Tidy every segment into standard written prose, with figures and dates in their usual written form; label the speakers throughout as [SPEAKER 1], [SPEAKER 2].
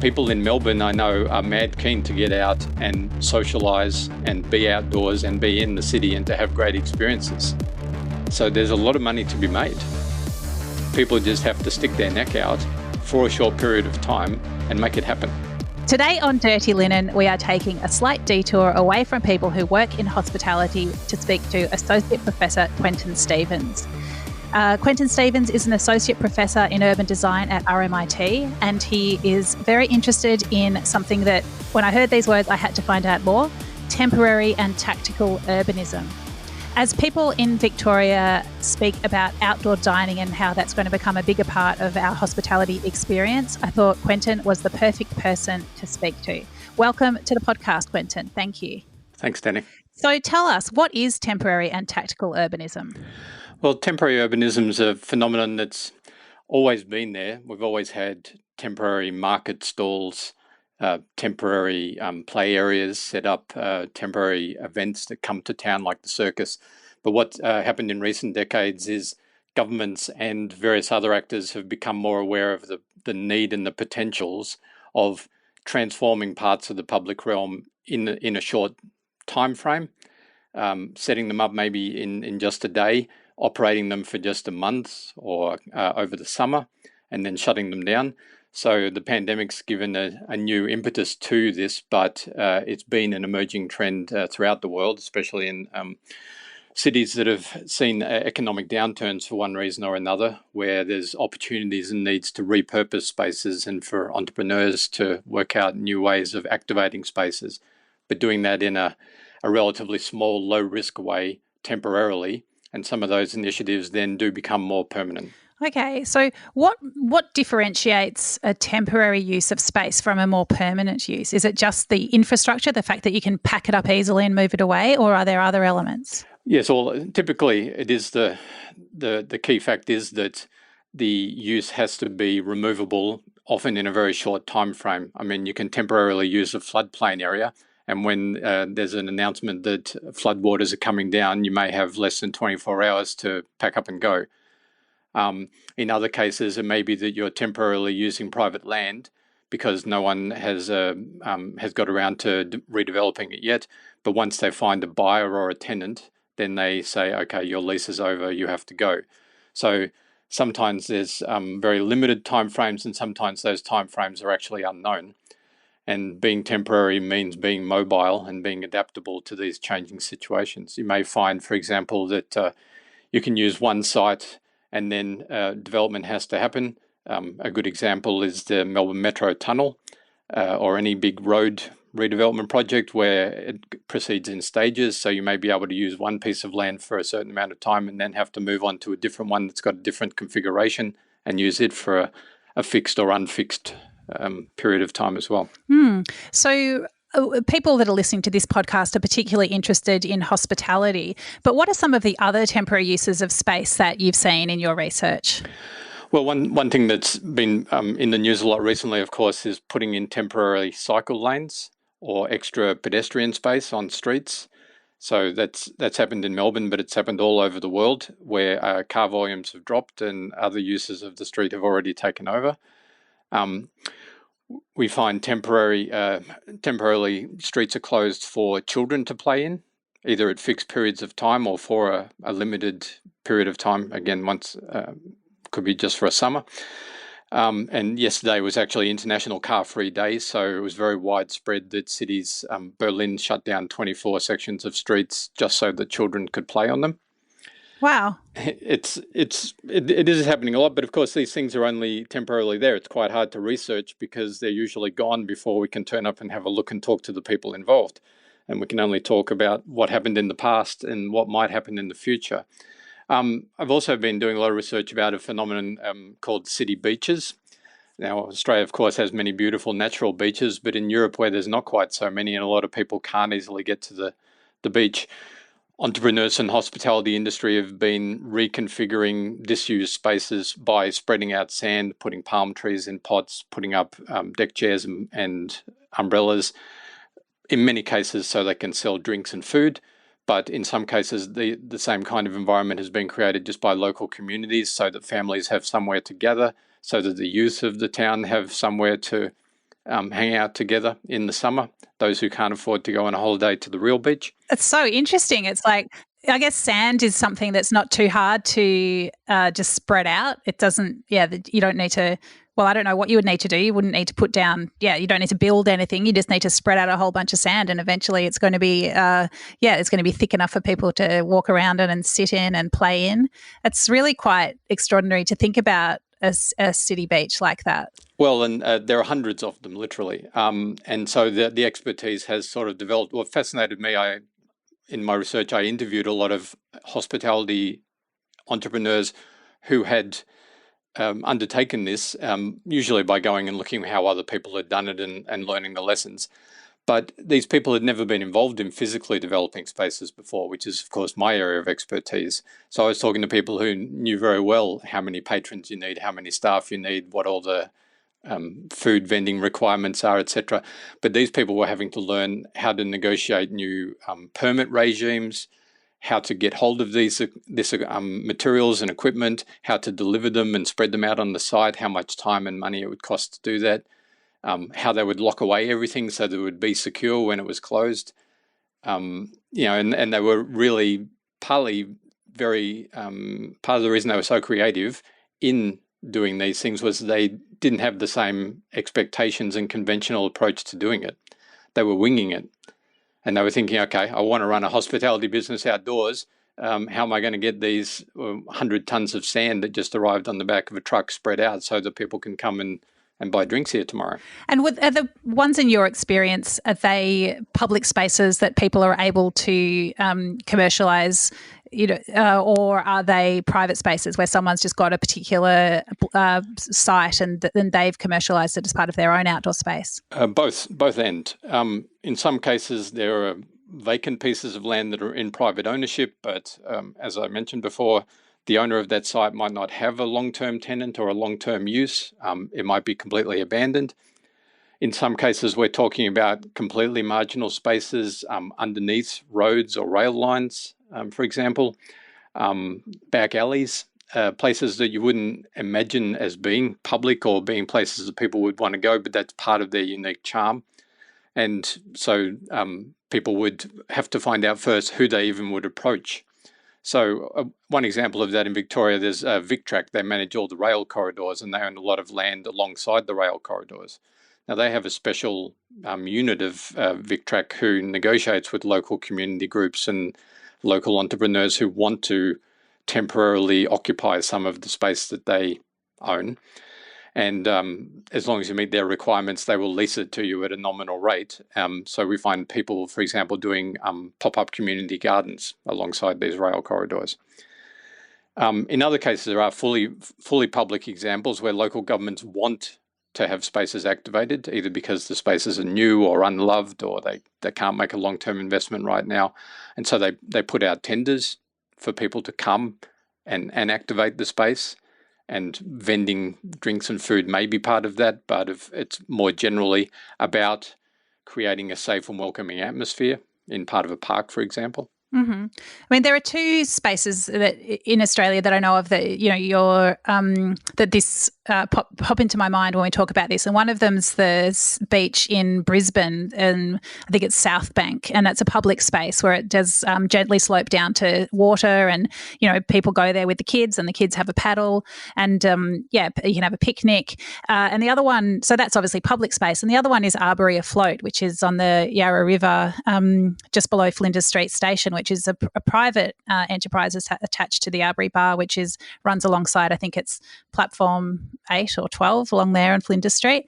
[SPEAKER 1] People in Melbourne, I know, are mad keen to get out and socialise and be outdoors and be in the city and to have great experiences. So there's a lot of money to be made. People just have to stick their neck out for a short period of time and make it happen.
[SPEAKER 2] Today on Dirty Linen, we are taking a slight detour away from people who work in hospitality to speak to Associate Professor Quentin Stevens. Quentin Stevens is an Associate Professor in Urban Design at RMIT, and he is very interested in something that, when I heard these words, I had to find out more: temporary and tactical urbanism. As people in Victoria speak about outdoor dining and how that's going to become a bigger part of our hospitality experience, I thought Quentin was the perfect person to speak to. Welcome to the podcast, Quentin. Thank you.
[SPEAKER 1] Thanks, Dani.
[SPEAKER 2] So tell us, what is temporary and tactical urbanism?
[SPEAKER 1] Well, temporary urbanism is a phenomenon that's always been there. We've always had temporary market stalls, temporary play areas set up, temporary events that come to town like the circus. But what happened in recent decades is governments and various other actors have become more aware of the need and the potentials of transforming parts of the public realm in a short time frame, setting them up maybe in just a day, operating them for just a month or over the summer, and then shutting them down. So the pandemic's given a new impetus to this, but it's been an emerging trend throughout the world, especially in cities that have seen economic downturns for one reason or another, where there's opportunities and needs to repurpose spaces and for entrepreneurs to work out new ways of activating spaces, but doing that in a relatively small, low-risk way temporarily. And some of those initiatives then do become more permanent.
[SPEAKER 2] Okay, so what differentiates a temporary use of space from a more permanent use? Is it just the infrastructure, the fact that you can pack it up easily and move it away, or are there other elements?
[SPEAKER 1] Yes, well, typically it is the key fact is that the use has to be removable, often in a very short time frame. I mean, you can temporarily use a floodplain area, and when there's an announcement that floodwaters are coming down, you may have less than 24 hours to pack up and go. In other cases, it may be that you're temporarily using private land because no one has got around to redeveloping it yet. But once they find a buyer or a tenant, then they say, okay, your lease is over, you have to go. So sometimes there's very limited timeframes, and sometimes those timeframes are actually unknown. And being temporary means being mobile and being adaptable to these changing situations. You may find, for example, that you can use one site and then development has to happen. A good example is the Melbourne Metro Tunnel or any big road redevelopment project where it proceeds in stages. So you may be able to use one piece of land for a certain amount of time and then have to move on to a different one that's got a different configuration and use it for a fixed or unfixed period of time as well.
[SPEAKER 2] So people that are listening to this podcast are particularly interested in hospitality, but what are some of the other temporary uses of space that you've seen in your research?
[SPEAKER 1] Well, one thing that's been in the news a lot recently, of course, is putting in temporary cycle lanes or extra pedestrian space on streets. So that's happened in Melbourne, but it's happened all over the world where car volumes have dropped and other uses of the street have already taken over. We find temporarily streets are closed for children to play in, either at fixed periods of time or for a limited period of time. Again, once could be just for a summer. And yesterday was actually International Car-Free Day, so it was very widespread that cities, Berlin shut down 24 sections of streets just so that children could play on them.
[SPEAKER 2] Wow.
[SPEAKER 1] It is happening a lot, but of course these things are only temporarily there. It's quite hard to research because they're usually gone before we can turn up and have a look and talk to the people involved. And we can only talk about what happened in the past and what might happen in the future. I've also been doing a lot of research about a phenomenon called city beaches. Now, Australia, of course, has many beautiful natural beaches, but in Europe where there's not quite so many and a lot of people can't easily get to the beach, entrepreneurs and hospitality industry have been reconfiguring disused spaces by spreading out sand, putting palm trees in pots, putting up deck chairs and umbrellas, in many cases so they can sell drinks and food. But in some cases, the same kind of environment has been created just by local communities so that families have somewhere to gather, so that the youth of the town have somewhere to hang out together in the summer, those who can't afford to go on a holiday to the real beach.
[SPEAKER 2] It's so interesting. It's like, I guess sand is something that's not too hard to just spread out. It doesn't, you don't need to, well, I don't know what you would need to do. You wouldn't need to put down, you don't need to build anything. You just need to spread out a whole bunch of sand, and eventually it's going to be, it's going to be thick enough for people to walk around in and sit in and play in. It's really quite extraordinary to think about a city beach like that.
[SPEAKER 1] Well, and there are hundreds of them, literally. And so the expertise has sort of developed. What fascinated me, in my research, I interviewed a lot of hospitality entrepreneurs who had undertaken this, usually by going and looking how other people had done it and learning the lessons. But these people had never been involved in physically developing spaces before, which is, of course, my area of expertise. So I was talking to people who knew very well how many patrons you need, how many staff you need, what all the food vending requirements are, etc. But these people were having to learn how to negotiate new permit regimes, how to get hold of these materials and equipment, how to deliver them and spread them out on the site, how much time and money it would cost to do that, how they would lock away everything so that it would be secure when it was closed. And they were really partly very, part of the reason they were so creative in doing these things was they didn't have the same expectations and conventional approach to doing it. They were winging it. And they were thinking, okay, I want to run a hospitality business outdoors. How am I going to get these 100 tons of sand that just arrived on the back of a truck spread out so that people can come and buy drinks here tomorrow?
[SPEAKER 2] And are the ones in your experience, are they public spaces that people are able to commercialise, or are they private spaces where someone's just got a particular site and then they've commercialised it as part of their own outdoor space?
[SPEAKER 1] Both end. In some cases, there are vacant pieces of land that are in private ownership, but as I mentioned before, the owner of that site might not have a long-term tenant or a long-term use. It might be completely abandoned. In some cases, we're talking about completely marginal spaces underneath roads or rail lines, for example, back alleys, places that you wouldn't imagine as being public or being places that people would want to go, but that's part of their unique charm. And so people would have to find out first who they even would approach. So one example of that in Victoria, there's VicTrack. They manage all the rail corridors and they own a lot of land alongside the rail corridors. Now, they have a special unit of VicTrack who negotiates with local community groups and local entrepreneurs who want to temporarily occupy some of the space that they own. And as long as you meet their requirements, they will lease it to you at a nominal rate. So we find people, for example, doing pop-up community gardens alongside these rail corridors. In other cases, there are fully public examples where local governments want to have spaces activated, either because the spaces are new or unloved, or they can't make a long-term investment right now. And so they put out tenders for people to come and activate the space. And vending drinks and food may be part of that, but it's more generally about creating a safe and welcoming atmosphere in part of a park, for example.
[SPEAKER 2] Mm-hmm. I mean, there are two spaces that in Australia that I know of that that this pop into my mind when we talk about this, and one of them's the beach in Brisbane, and I think it's South Bank, and that's a public space where it does gently slope down to water, and people go there with the kids, and the kids have a paddle, and you can have a picnic. And the other one, so that's obviously public space, and the other one is Arbory Afloat, which is on the Yarra River, just below Flinders Street Station, which is a private enterprise attached to the Arbory Bar, which runs alongside, I think it's platform 8 or 12 along there on Flinders Street.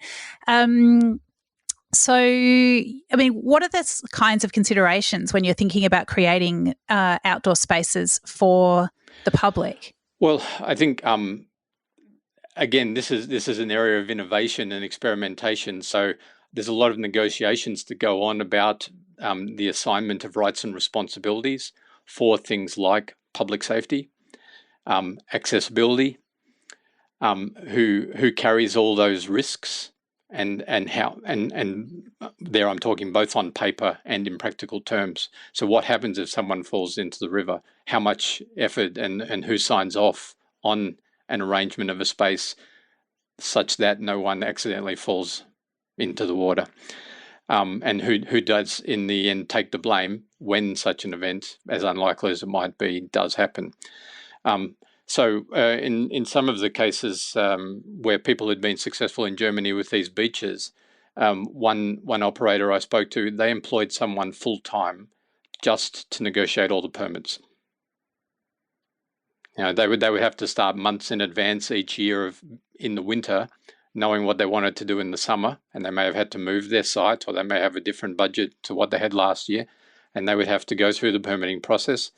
[SPEAKER 2] So, I mean, what are the kinds of considerations when you're thinking about creating outdoor spaces for the public?
[SPEAKER 1] Well, I think, again, this is an area of innovation and experimentation. So there's a lot of negotiations to go on about the assignment of rights and responsibilities for things like public safety, accessibility, who carries all those risks, and how and there I'm talking both on paper and in practical terms. So what happens if someone falls into the river? How much effort and who signs off on an arrangement of a space such that no one accidentally falls into the water. And who does in the end take the blame when such an event, as unlikely as it might be, does happen. So in some of the cases where people had been successful in Germany with these beaches, one operator I spoke to, they employed someone full-time just to negotiate all the permits. They would have to start months in advance each year in the winter, knowing what they wanted to do in the summer, and they may have had to move their site, or they may have a different budget to what they had last year, and they would have to go through the permitting process,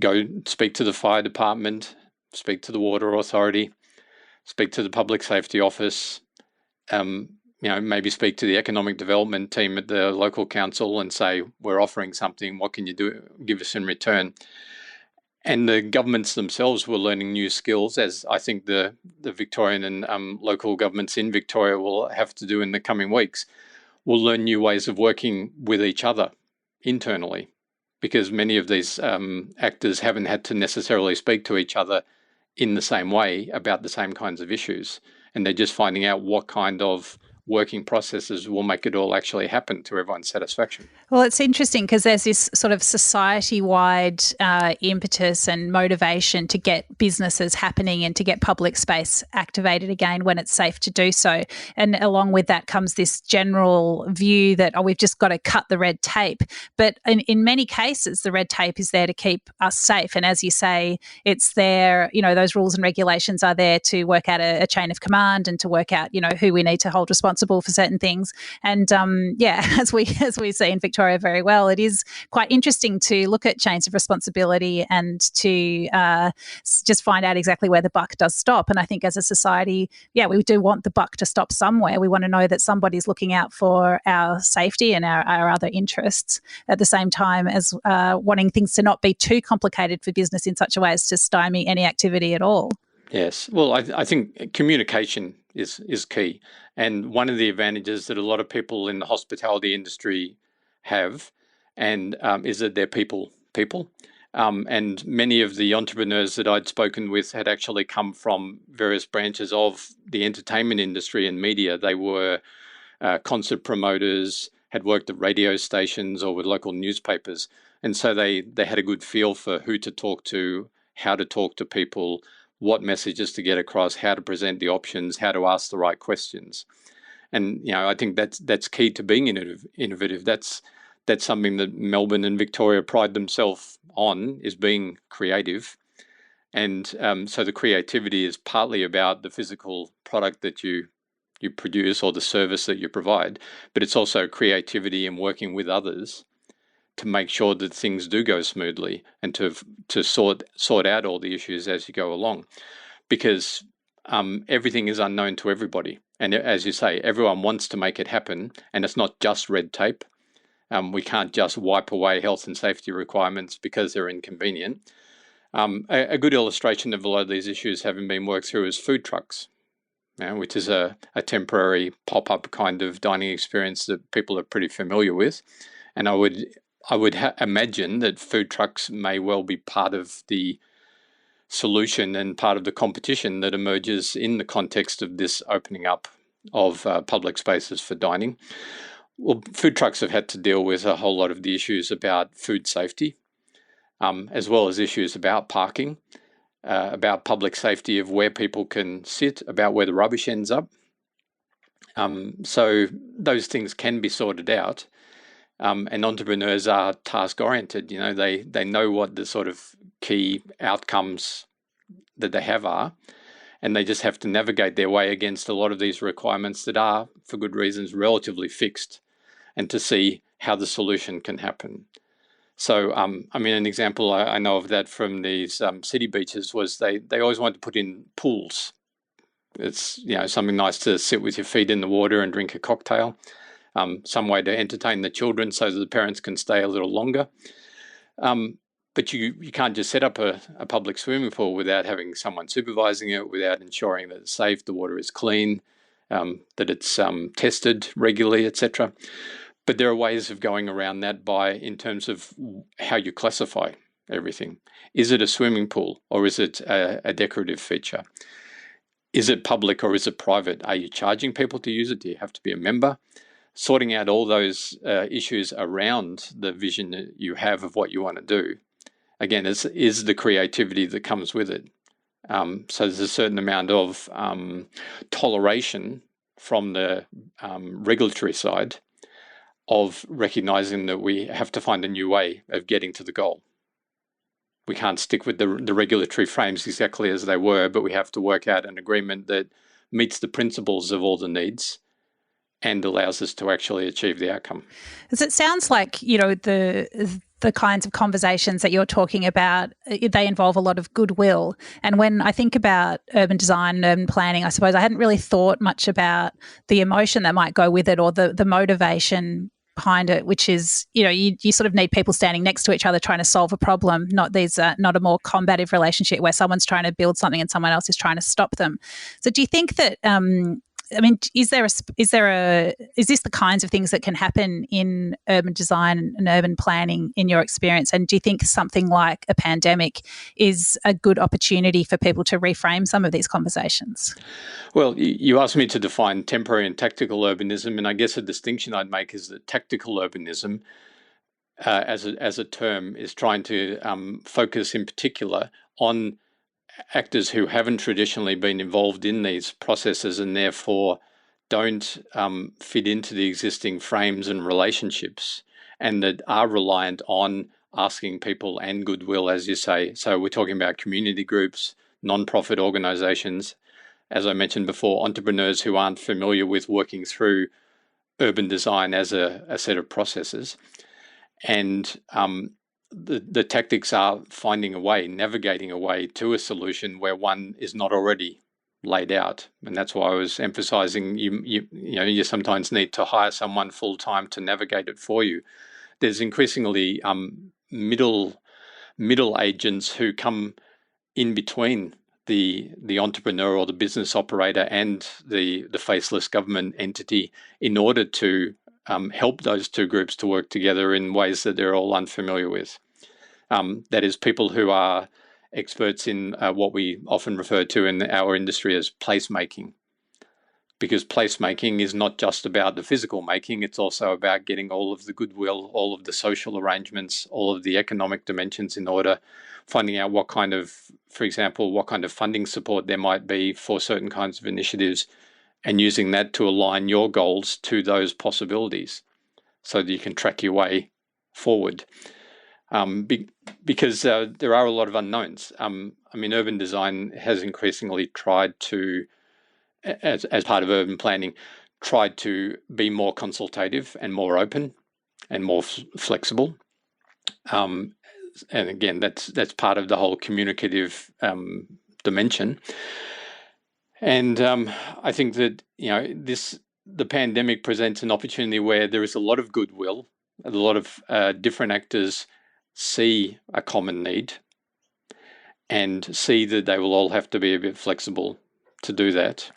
[SPEAKER 1] go speak to the fire department, speak to the water authority, speak to the public safety office, maybe speak to the economic development team at the local council and say, we're offering something, what can you do, give us in return? And the governments themselves were learning new skills, as I think the Victorian and local governments in Victoria will have to do in the coming weeks. We'll learn new ways of working with each other internally, because many of these actors haven't had to necessarily speak to each other in the same way about the same kinds of issues. And they're just finding out what kind of working processes will make it all actually happen to everyone's satisfaction.
[SPEAKER 2] Well, it's interesting because there's this sort of society-wide impetus and motivation to get businesses happening and to get public space activated again when it's safe to do so. And along with that comes this general view that, we've just got to cut the red tape. But in many cases, the red tape is there to keep us safe. And as you say, it's there, those rules and regulations are there to work out a chain of command and to work out, who we need to hold responsible for certain things. And as we see in Victoria very well, it is quite interesting to look at chains of responsibility and to just find out exactly where the buck does stop. And I think as a society, we do want the buck to stop somewhere. We want to know that somebody's looking out for our safety and our other interests at the same time as wanting things to not be too complicated for business in such a way as to stymie any activity at all.
[SPEAKER 1] Yes. Well, I think communication is key. And one of the advantages that a lot of people in the hospitality industry have is that they're people. And many of the entrepreneurs that I'd spoken with had actually come from various branches of the entertainment industry and media. They were concert promoters, had worked at radio stations or with local newspapers. And so they had a good feel for who to talk to, how to talk to people, what messages to get across, how to present the options, how to ask the right questions. And I think that's key to being innovative. That's something that Melbourne and Victoria pride themselves on, is being creative. And so the creativity is partly about the physical product that you produce or the service that you provide, but it's also creativity in working with others to make sure that things do go smoothly and to sort out all the issues as you go along, because everything is unknown to everybody. And as you say, everyone wants to make it happen, and it's not just red tape. We can't just wipe away health and safety requirements because they're inconvenient. A good illustration of a lot of these issues having been worked through is food trucks, which is a temporary pop-up kind of dining experience that people are pretty familiar with. And I would imagine that food trucks may well be part of the solution and part of the competition that emerges in the context of this opening up of public spaces for dining. Well, food trucks have had to deal with a whole lot of the issues about food safety, as well as issues about parking, about public safety of where people can sit, about where the rubbish ends up. So those things can be sorted out. And entrepreneurs are task-oriented. They know what the sort of key outcomes that they have are, and they just have to navigate their way against a lot of these requirements that are, for good reasons, relatively fixed, and to see how the solution can happen. So, an example I know of that from these city beaches was they always wanted to put in pools. It's something nice to sit with your feet in the water and drink a cocktail. Some way to entertain the children so that the parents can stay a little longer. But you can't just set up a public swimming pool without having someone supervising it, without ensuring that it's safe, the water is clean, that it's tested regularly, etc. But there are ways of going around that in terms of how you classify everything. Is it a swimming pool or is it a decorative feature? Is it public or is it private? Are you charging people to use it? Do you have to be a member? Sorting out all those issues around the vision that you have of what you want to do, again, is the creativity that comes with it. So there's a certain amount of toleration from the regulatory side of recognizing that we have to find a new way of getting to the goal. We can't stick with the regulatory frames exactly as they were, but we have to work out an agreement that meets the principles of all the needs and allows us to actually achieve the outcome.
[SPEAKER 2] Because it sounds like, you know, the kinds of conversations that you're talking about, they involve a lot of goodwill. And when I think about urban design and urban planning, I suppose I hadn't really thought much about the emotion that might go with it or the motivation behind it, which is, you know, you sort of need people standing next to each other trying to solve a problem, not a more combative relationship where someone's trying to build something and someone else is trying to stop them. So do you think that I mean, is this the kinds of things that can happen in urban design and urban planning in your experience? And do you think something like a pandemic is a good opportunity for people to reframe some of these conversations?
[SPEAKER 1] Well, you asked me to define temporary and tactical urbanism, and I guess a distinction I'd make is that tactical urbanism, as a term, is trying to focus in particular on actors who haven't traditionally been involved in these processes and therefore don't fit into the existing frames and relationships, and that are reliant on asking people and goodwill, as you say. So we're talking about community groups, non-profit organizations, as I mentioned before, entrepreneurs who aren't familiar with working through urban design as a set of processes. And the tactics are finding a way, navigating a way to a solution where one is not already laid out. And that's why I was emphasizing you sometimes need to hire someone full-time to navigate it for you. There's increasingly middle agents who come in between the entrepreneur or the business operator and the faceless government entity in order to help those two groups to work together in ways that they're all unfamiliar with. That is, people who are experts in what we often refer to in our industry as placemaking. Because placemaking is not just about the physical making, it's also about getting all of the goodwill, all of the social arrangements, all of the economic dimensions in order, finding out what kind of, for example, what kind of funding support there might be for certain kinds of initiatives, and using that to align your goals to those possibilities so that you can track your way forward. Because there are a lot of unknowns. I mean, urban design has increasingly tried to, as part of urban planning, tried to be more consultative and more open and more flexible. And again, that's part of the whole communicative dimension. And I think that the pandemic presents an opportunity where there is a lot of goodwill, a lot of different actors see a common need and see that they will all have to be a bit flexible to do that.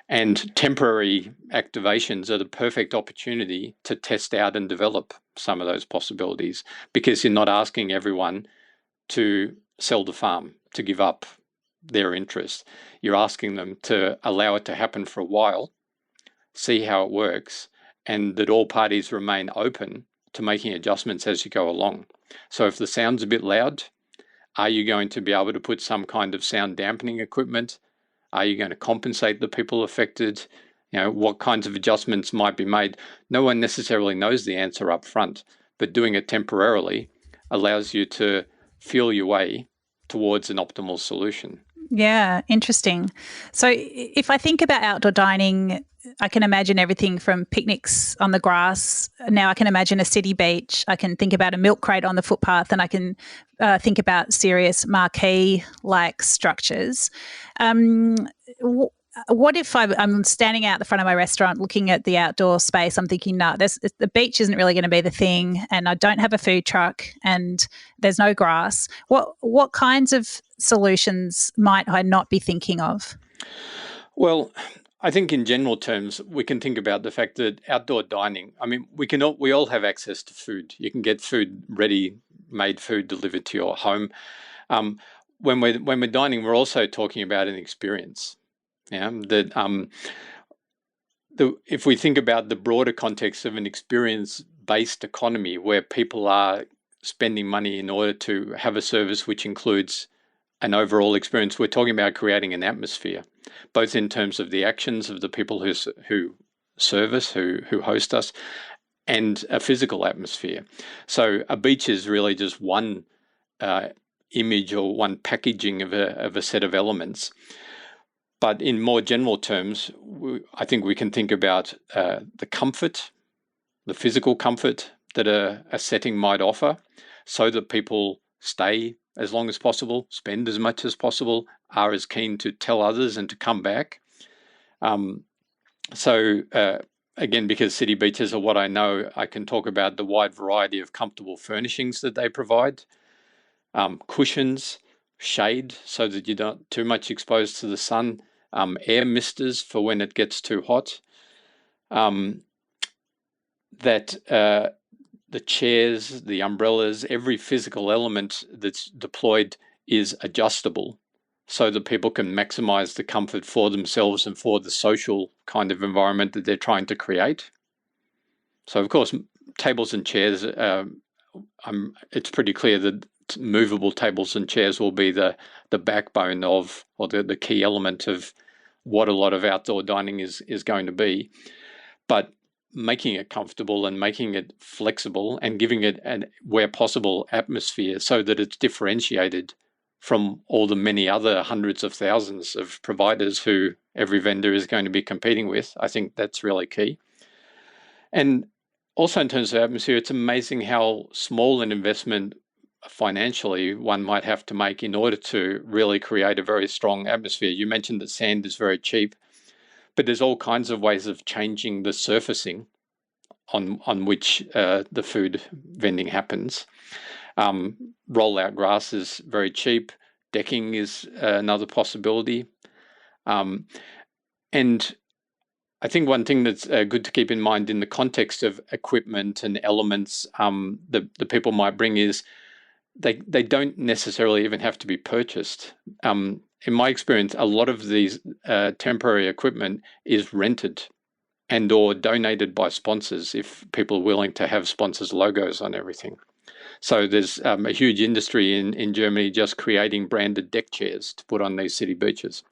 [SPEAKER 1] And temporary activations are the perfect opportunity to test out and develop some of those possibilities, because you're not asking everyone to sell the farm, to give up their interest. You're asking them to allow it to happen for a while, see how it works, and that all parties remain open to making adjustments as you go along. So if the sound's a bit loud, are you going to be able to put some kind of sound dampening equipment? Are you going to compensate the people affected? What kinds of adjustments might be made? No one necessarily knows the answer up front, but doing it temporarily allows you to feel your way towards an optimal solution.
[SPEAKER 2] Yeah, interesting. So if I think about outdoor dining, I can imagine everything from picnics on the grass. Now I can imagine a city beach. I can think about a milk crate on the footpath, and I can think about serious marquee-like structures. What if I'm standing out the front of my restaurant looking at the outdoor space? I'm thinking, no, the beach isn't really going to be the thing, and I don't have a food truck, and there's no grass. What kinds of solutions might I not be thinking of?
[SPEAKER 1] Well, I think in general terms, we can think about the fact that outdoor dining, I mean, we all have access to food. You can get ready-made food delivered to your home. When we're dining, we're also talking about an experience. Yeah, if we think about the broader context of an experience-based economy where people are spending money in order to have a service which includes an overall experience, we're talking about creating an atmosphere, both in terms of the actions of the people who serve us, who host us, and a physical atmosphere. So a beach is really just one image or one packaging of a set of elements. But in more general terms, I think we can think about the comfort, the physical comfort that a setting might offer, so that people stay as long as possible, spend as much as possible, are as keen to tell others and to come back. Again, because city beaches are what I know, I can talk about the wide variety of comfortable furnishings that they provide, cushions, shade so that you're not too much exposed to the sun, air misters for when it gets too hot, the chairs, the umbrellas, every physical element that's deployed is adjustable so that people can maximize the comfort for themselves and for the social kind of environment that they're trying to create. So, of course, tables and chairs, it's pretty clear that movable tables and chairs will be the backbone of, or the key element of what a lot of outdoor dining is going to be. But making it comfortable and making it flexible and giving it an, where possible, atmosphere so that it's differentiated from all the many other hundreds of thousands of providers who every vendor is going to be competing with. I think that's really key. And also in terms of atmosphere, it's amazing how small an investment financially one might have to make in order to really create a very strong atmosphere. You mentioned that sand is very cheap, but there's all kinds of ways of changing the surfacing on which the food vending happens. Roll-out grass is very cheap. Decking is another possibility. And I think one thing that's good to keep in mind in the context of equipment and elements that the people might bring is they don't necessarily even have to be purchased. In my experience, a lot of these temporary equipment is rented and or donated by sponsors if people are willing to have sponsors' logos on everything. So there's a huge industry in Germany just creating branded deck chairs to put on these city beaches.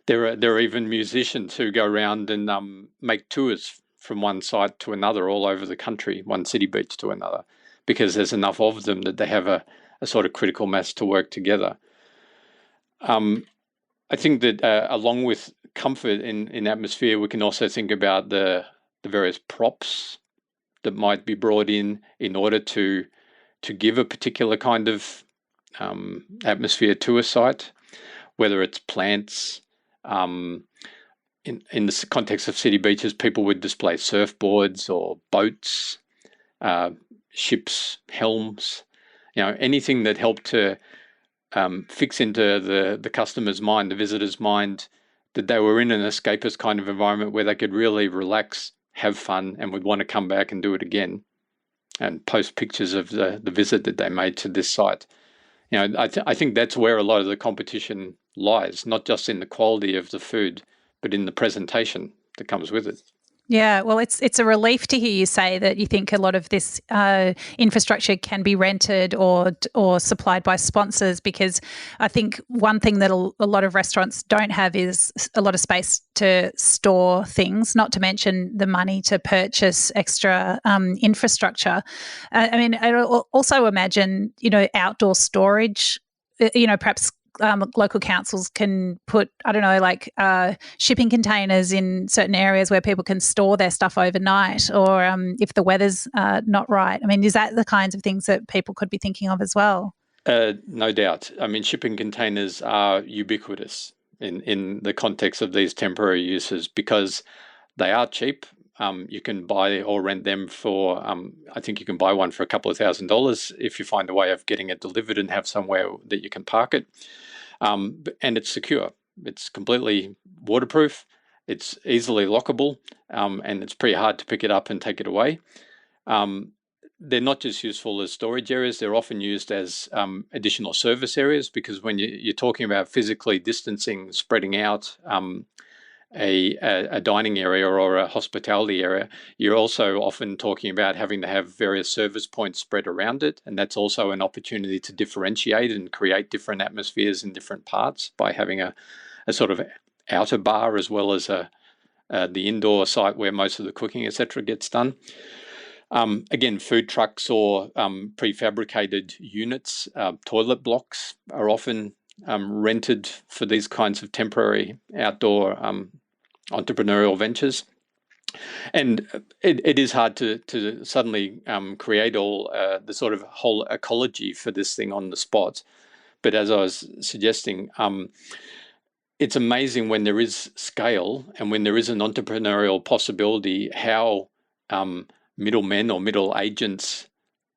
[SPEAKER 1] There are even musicians who go around and make tours from one site to another all over the country, one city beach to another, because there's enough of them that they have a sort of critical mass to work together. I think that along with comfort in atmosphere, we can also think about the various props that might be brought in order to give a particular kind of atmosphere to a site, whether it's plants. In the context of city beaches, people would display surfboards or boats, ships, helms, anything that helped to fix into the customer's mind, the visitor's mind, that they were in an escapist kind of environment where they could really relax, have fun, and would want to come back and do it again and post pictures of the visit that they made to this site. I think that's where a lot of the competition lies, not just in the quality of the food, but in the presentation that comes with it.
[SPEAKER 2] Yeah, well, it's a relief to hear you say that you think a lot of this infrastructure can be rented or supplied by sponsors, because I think one thing that a lot of restaurants don't have is a lot of space to store things, not to mention the money to purchase extra infrastructure. I mean, I also imagine, outdoor storage, perhaps local councils can put, shipping containers in certain areas where people can store their stuff overnight, or if the weather's not right. I mean, is that the kinds of things that people could be thinking of as well?
[SPEAKER 1] No doubt. I mean, shipping containers are ubiquitous in the context of these temporary uses because they are cheap. You can buy or rent them for, I think you can buy one for a couple of $1,000s if you find a way of getting it delivered and have somewhere that you can park it. And it's secure. It's completely waterproof. It's easily lockable, and it's pretty hard to pick it up and take it away. they're not just useful as storage areas, they're often used as additional service areas, because when you're talking about physically distancing, spreading out a dining area or a hospitality area, you're also often talking about having to have various service points spread around it. And that's also an opportunity to differentiate and create different atmospheres in different parts by having a sort of outer bar as well as the indoor site where most of the cooking, etc., gets done. Again, food trucks or prefabricated units, toilet blocks are often rented for these kinds of temporary outdoor entrepreneurial ventures. And it is hard to suddenly create all the sort of whole ecology for this thing on the spot. But as I was suggesting, it's amazing when there is scale and when there is an entrepreneurial possibility, how middlemen or middle agents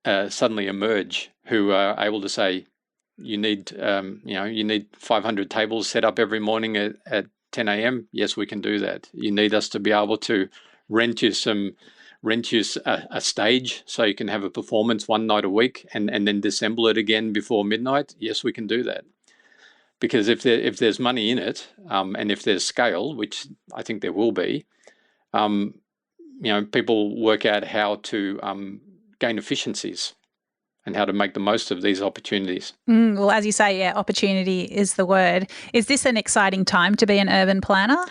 [SPEAKER 1] suddenly emerge who are able to say, you need 500 tables set up every morning at 10 a.m. Yes, we can do that. You need us to be able to rent you a stage so you can have a performance one night a week and then disassemble it again before midnight. Yes, we can do that. Because if there's money in it, and if there's scale, which I think there will be, people work out how to gain efficiencies and how to make the most of these opportunities.
[SPEAKER 2] Well, as you say, yeah, opportunity is the word. Is this an exciting time to be an urban planner?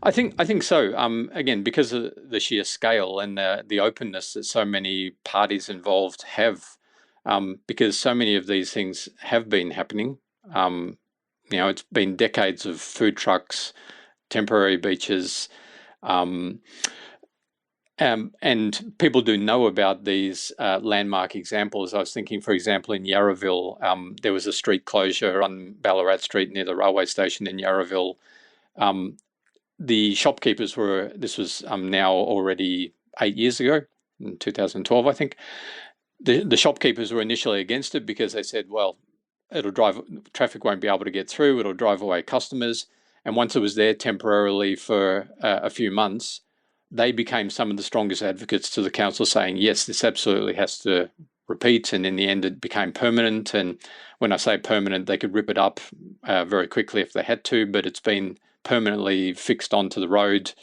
[SPEAKER 1] I think so. Again, because of the sheer scale and the openness that so many parties involved have, because so many of these things have been happening. It's been decades of food trucks, temporary beaches, and people do know about these landmark examples. I was thinking, for example, in Yarraville, there was a street closure on Ballarat Street near the railway station in Yarraville. The shopkeepers this was now already 8 years ago, in 2012, I think. The shopkeepers were initially against it because they said, well, traffic won't be able to get through, it'll drive away customers. And once it was there temporarily for a few months, they became some of the strongest advocates to the council, saying, yes, this absolutely has to repeat. And in the end, it became permanent. And when I say permanent, they could rip it up very quickly if they had to, but it's been permanently fixed onto the road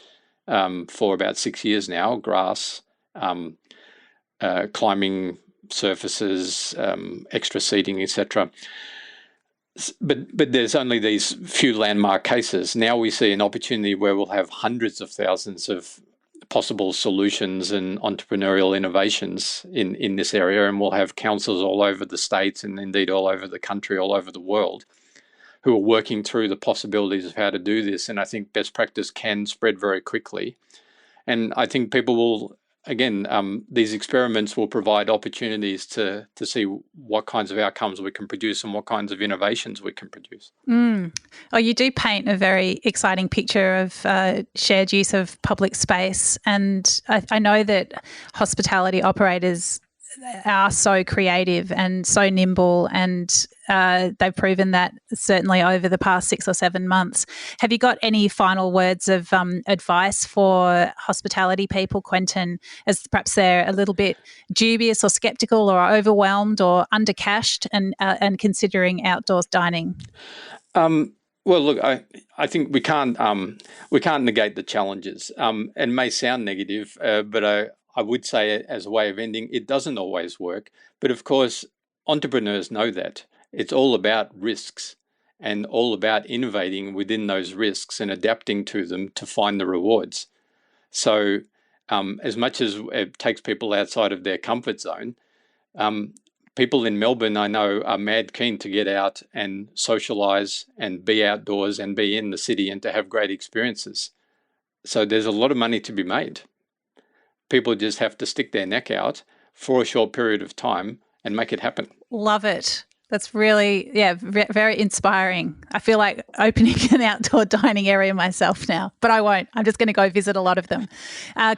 [SPEAKER 1] for about 6 years now. Grass, climbing surfaces, extra seating, etc. But there's only these few landmark cases. Now we see an opportunity where we'll have hundreds of thousands of possible solutions and entrepreneurial innovations in this area, and we'll have councils all over the states and indeed all over the country, all over the world, who are working through the possibilities of how to do this. And I think best practice can spread very quickly. And I think people will, again, these experiments will provide opportunities to see what kinds of outcomes we can produce and what kinds of innovations we can produce.
[SPEAKER 2] Oh, you do paint a very exciting picture of shared use of public space. And I know that hospitality operators are so creative and so nimble, and they've proven that certainly over the past 6 or 7 months. Have you got any final words of advice for hospitality people, Quentin, as perhaps they're a little bit dubious or sceptical or overwhelmed or undercashed and considering outdoors dining?
[SPEAKER 1] Well, look, I think we can't negate the challenges. It may sound negative, but I would say, as a way of ending, it doesn't always work. But of course, entrepreneurs know that. It's all about risks and all about innovating within those risks and adapting to them to find the rewards. So as much as it takes people outside of their comfort zone, people in Melbourne, I know, are mad keen to get out and socialise and be outdoors and be in the city and to have great experiences. So there's a lot of money to be made. People just have to stick their neck out for a short period of time and make it happen. Love
[SPEAKER 2] it. That's really, very inspiring. I feel like opening an outdoor dining area myself now, but I won't. I'm just going to go visit a lot of them.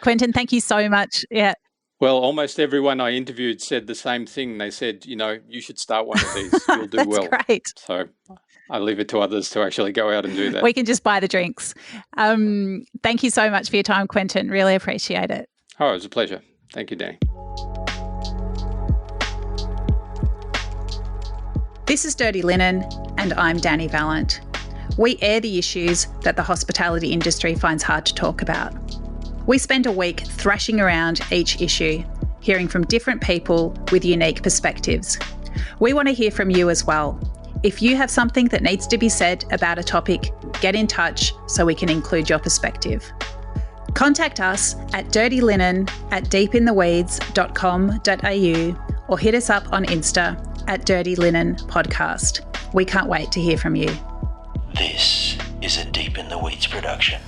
[SPEAKER 2] Quentin, thank you so much. Yeah.
[SPEAKER 1] Well, almost everyone I interviewed said the same thing. They said, you should start one of these. You'll do well.
[SPEAKER 2] That's great.
[SPEAKER 1] So I leave it to others to actually go out and do that.
[SPEAKER 2] We can just buy the drinks. Thank you so much for your time, Quentin. Really appreciate it.
[SPEAKER 1] Oh, it was a pleasure. Thank you, Dani.
[SPEAKER 2] This is Dirty Linen, and I'm Dani Valent. We air the issues that the hospitality industry finds hard to talk about. We spend a week thrashing around each issue, hearing from different people with unique perspectives. We want to hear from you as well. If you have something that needs to be said about a topic, get in touch so we can include your perspective. Contact us at dirtylinen@deepintheweeds.com.au or hit us up on Insta at Dirty Linen Podcast. We can't wait to hear from you.
[SPEAKER 3] This is a Deep in the Weeds production.